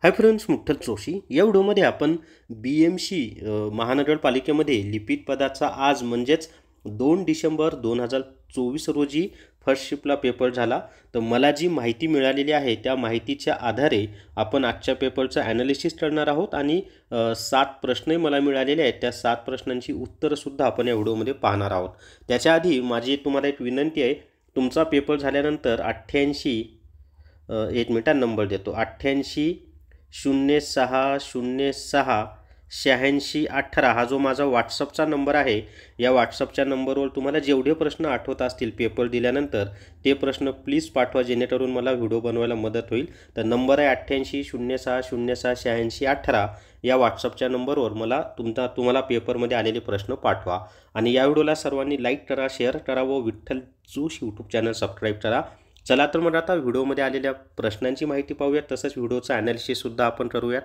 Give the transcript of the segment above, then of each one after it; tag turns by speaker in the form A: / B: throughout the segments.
A: Hi friends, मुठ्ठल Joshi या व्हिडिओमध्ये आपण BMC महानगरपालिकेमध्ये लिपिक पदाचा आज म्हणजेच 2 डिसेंबर 2024 रोजी फर्स्ट शिफ्टला पेपर झाला। तर मला जी माहिती मिळालेली आहे त्या माहितीच्या आधारे आपण आजच्या पेपरचं ॲनालिसिस करणार आहोत आणि 7 प्रश्नही मला मिळालेले आहेत। त्या 7 प्रश्नांची उत्तरंसुद्धा आपण या व्हिडिओमध्ये पाहणार आहोत। त्याच्या आधी माझी तुम्हाला एक विनंती आहे, तुमचा पेपर झाल्यानंतर 88 एक मिनिट नंबर देतो 88 06 06 86 18 हा जो माझा व्हॉट्सअपचा नंबर आहे। या व्हॉट्सअपच्या नंबरवर तुम्हाला जेवढे प्रश्न आठवत असतील पेपर दिल्यानंतर ते प्रश्न प्लीज पाठवा, जेणेकरून मला व्हिडिओ बनवायला मदत होईल। तर नंबर आहे 88 06 06 86 18 या व्हॉट्सअपच्या नंबरवर मला तुम्हाला पेपरमध्ये आलेले प्रश्न पाठवा। आणि या व्हिडिओला सर्वांनी लाईक करा, शेअर करा व Vitthal Joshi YouTube channel subscribe करा। चला तर मग आता व्हिडिओमध्ये आलेल्या प्रश्नांची माहिती पाहूयात, तसंच व्हिडिओचं ॲनालिसिससुद्धा आपण करूयात।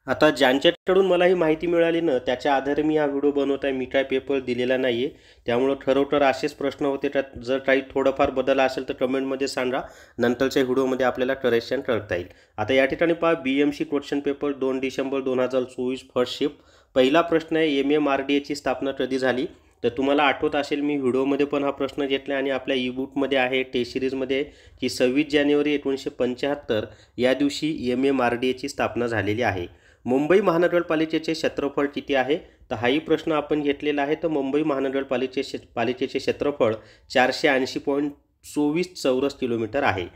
A: आता ज्यांच्याकडून मला ही माहिती मिळाली ना त्याच्या आधारे मी हा व्हिडिओ बनवत आहे। मी काय पेपर दिलेला नाही आहे, त्यामुळं ठरवटर असेच प्रश्न होते। त्यात जर काही थोडंफार बदल असेल तर कमेंटमध्ये सांगा, नंतरच्या व्हिडिओमध्ये आपल्याला करेक्शन करता येईल। आता या ठिकाणी पहा, BMC question paper 2 December 2024 first shift. पहिला प्रश्न आहे, MMRDAची स्थापना कधी झाली? तर तुम्हाला आठवत असेल मी व्हिडिओमध्ये पण हा प्रश्न घेतला आणि आपल्या ई-बुकमध्ये आहे, टेस्ट सिरीजमध्ये की 26 जानेवारी 1975 या दिवशी MMRDAची स्थापना झालेली आहे। मुंबई महानगरपालिकेचे क्षेत्रफळ किती आहे? तर हाही प्रश्न आपण घेतलेला आहे। तर मुंबई महानगरपालिकेचे क्षेत्रफळ 480.24 चौरस किलोमीटर आहे।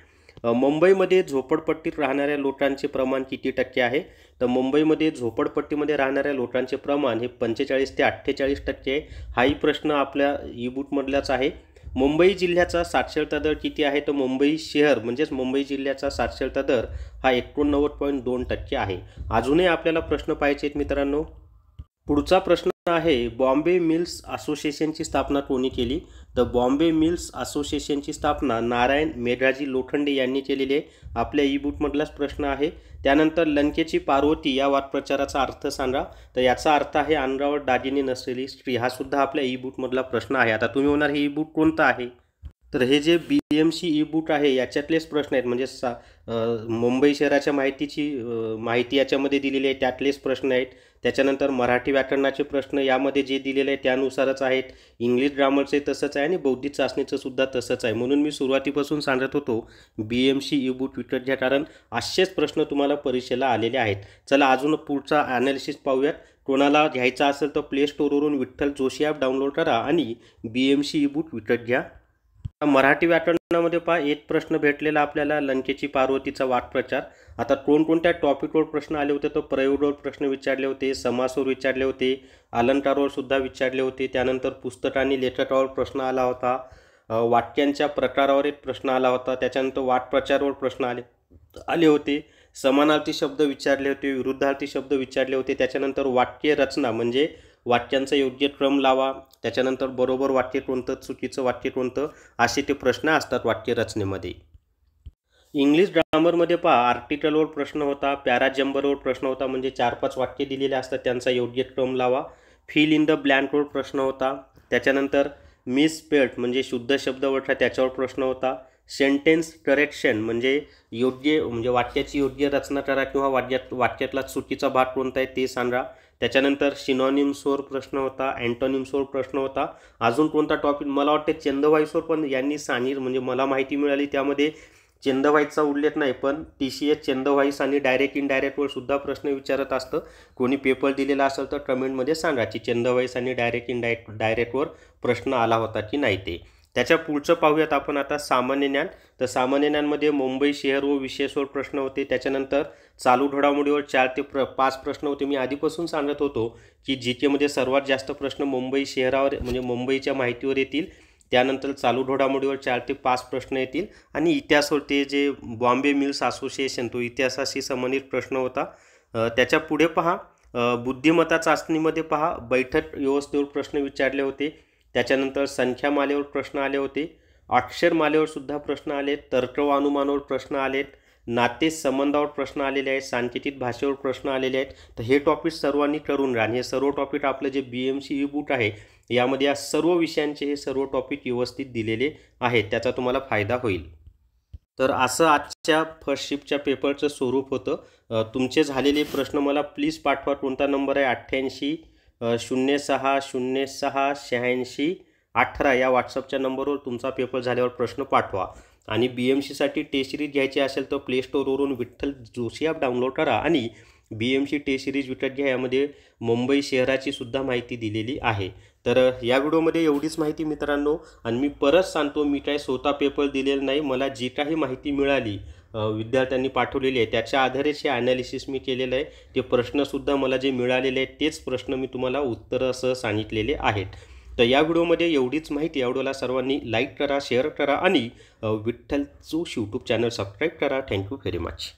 A: मुंबईमध्ये झोपडपट्टीत राहणाऱ्या लोकांचे प्रमाण किती टक्के आहे? तर मुंबईमध्ये झोपडपट्टीमध्ये राहणाऱ्या लोकांचे प्रमाण हे 45 ते 48% आहे। हाही प्रश्न आपल्या ई-बुकमधलाच आहे। मुंबई जिल्ह्याचा साक्षरता दर किती आहे? तर मुंबई शहर म्हणजेच मुंबई जिल्ह्याचा साक्षरता दर हा 89.2% आहे। अजूनही आपल्याला प्रश्न पाहायचे आहेत मित्रांनो। पुढचा प्रश्न आहे, बॉम्बे मिल्स असोसिएशनची स्थापना कोणी केली? तर बॉम्बे मिल्स असोसिएशनची स्थापना नारायण मेघराजी लोखंडे यांनी केलेली आहे। आपल्या ई-बुकमधलाच प्रश्न आहे। त्यानंतर लंकेची पार्वती या वाक्प्रचाराचा अर्थ सांगा? तर याचा अर्थ आहे अंगावर दागिने नसलेली स्त्री। हा सुद्धा आपल्या ई-बुकमधला प्रश्न आहे। आता तुम्ही होणार हे ई-बुक कोणतं आहे? तर हे जे BMC ई-बुक आहे याच्यातलेच प्रश्न आहेत, म्हणजे मुंबई शहराच्या माहिती याच्यामध्ये दिलेली आहे, त्यातलेच प्रश्न आहेत। त्याच्यानंतर मराठी व्याकरणाचे प्रश्न यामध्ये जे दिलेले आहे त्यानुसारच आहेत। इंग्लिश ग्रामरचे तसंच आहे आणि बौद्धिक चाचणीचं सुद्धा तसंच आहे। म्हणून मी सुरुवातीपासून सांगत होतो BMC ई-बुक विकत घ्या, कारण असेच प्रश्न तुम्हाला परीक्षेला आलेले आहेत। चला अजून पुढचा ॲनालिसिस पाहूयात। कोणाला घ्यायचा असेल तर प्ले स्टोअरवरून विठ्ठल जोशी ॲप डाउनलोड करा आणि BMC ई-बुक विकत घ्या। मराठी व्याकरणामध्ये पहा, एक प्रश्न भेटलेला आपल्याला, लंकेची पार्वतीचा वाक्प्रचार। आता कोणकोणत्या टॉपिकवर प्रश्न आले होते? तर प्रयोगावर प्रश्न विचारले होते, समासावर विचारले होते, अलंकारावर सुद्धा विचारले होते। त्यानंतर पुस्तक आणि लेखकावर प्रश्न आला होता, वाक्यांच्या प्रकारावर एक प्रश्न आला होता। त्याच्यानंतर वाक्प्रचारावर प्रश्न आले होते, समानार्थी शब्द विचारले होते, विरुद्धार्थी शब्द विचारले होते। त्याच्यानंतर वाक्य रचना म्हणजे वाक्यांचा योग्य क्रम लावा, त्याच्यानंतर बरोबर वाक्य कोणतं, चुकीचं वाक्य कोणतं, असे ते प्रश्न असतात वाक्य रचनेमध्ये। इंग्लिश ग्रामरमध्ये पहा, आर्टिकलवर प्रश्न होता, पॅराजंबरवर प्रश्न होता, म्हणजे 4-5 वाक्य दिलेले असतात, त्यांचा योग्य क्रम लावा। फिल इन द ब्लँकवर प्रश्न होता। त्याच्यानंतर मिसस्पेल्ड म्हणजे शुद्ध शब्द ओळखा, त्याच्यावर प्रश्न होता। सेंटेन्स करेक्शन म्हणजे वाक्याची योग्य रचना करा किंवा वाक्यातला चुकीचा भाग कोणता आहे ते सांगा। त्याच्यानंतर सिनॉनिम्सवर प्रश्न होता, अँटोनिम्सवर प्रश्न होता। अजून कोणता टॉपिक मला वाटते चंदवाईसवर पण यांनी सांगितलं, म्हणजे मला माहिती मिळाली त्यामध्ये चंदवाईचा उल्लेख नाही, पण TCS चंदवाईस आणि डायरेक्ट इनडायरेक्टवर सुद्धा प्रश्न विचारत असतं। कोणी पेपर दिलेला असेल तर कमेंटमध्ये सांगा की चंदवाईस आणि डायरेक्टवर प्रश्न आला होता की नाही ते। त्याच्या पुढचं पाहूयात आपण आता, सामान्य ज्ञान। तर सामान्य ज्ञानमध्ये मुंबई शहर व विशेषवर प्रश्न होते। त्याच्यानंतर चालू घडामोडीवर 4 ते 5 प्रश्न होते। मी आधीपासून सांगत होतो की GK सर्वात जास्त प्रश्न मुंबई शहरावर म्हणजे मुंबईच्या माहितीवर येतील। त्यानंतर चालू घडामोडीवर 4 ते 5 प्रश्न येतील आणि इतिहासावर ते जे बॉम्बे मिल्स असोसिएशन तो इतिहासाशी संबंधित प्रश्न होता। त्याच्या पुढे पहा, बुद्धिमत्ता चाचणीमध्ये पहा, बैठक व्यवस्थेवर प्रश्न विचारले होते। त्याच्यानंतर संख्यामालेवर प्रश्न आले होते, अक्षरमालेवर सुद्धा प्रश्न आले, तर्क व अनुमानावर प्रश्न आलेत, नाते संबंधावर प्रश्न आलेले आहेत, सांकेतिक भाषेवर प्रश्न आलेले आहेत। तर हे टॉपिक सर्वांनी करून घ्या। हे सर्व टॉपिक आपलं जे BMC ई-बुक आहे यामध्ये या सर्व विषयांचे हे सर्व टॉपिक व्यवस्थित दिलेले आहेत, त्याचा तुम्हाला फायदा होईल। तर असं आजच्या फर्स्ट शिफ्टच्या पेपरचं स्वरूप होतं। तुमचे झालेले प्रश्न मला प्लीज पाठवा. कोणता नंबर आहे? 88 06 06 86 18 या व्हॉट्सअपच्या नंबरवर तुमचा पेपर झाल्यावर प्रश्न पाठवा. आणि BMCसाठी टेस्ट सिरीज घ्यायची असेल तर प्ले स्टोअरवरून विठ्ठल जोशी ॲप डाउनलोड करा आणि BMC टेस्ट सिरीज विकत घ्या. यामध्ये मुंबई शहराची सुद्धा माहिती दिलेली आहे. तर या व्हिडिओमध्ये एवढीच माहिती मित्रांनो. आणि मी परत सांगतो, मी काही स्वतः पेपर दिलेला नाही. मला जी काही माहिती मिळाली विद्यार्थ्यांनी पाठवलेली आहे त्याच्या आधारेच हे ॲनालिसिस मी केलेलं आहे. ते प्रश्नसुद्धा मला जे मिळालेले आहेत तेच प्रश्न मी तुम्हाला उत्तरसह सांगितलेले आहेत. तर या व्हिडिओमध्ये एवढीच माहिती. या व्हिडिओला सर्वांनी लाईक करा, शेअर करा आणि Vitthal Joshi YouTube channel subscribe करा. Thank you very much.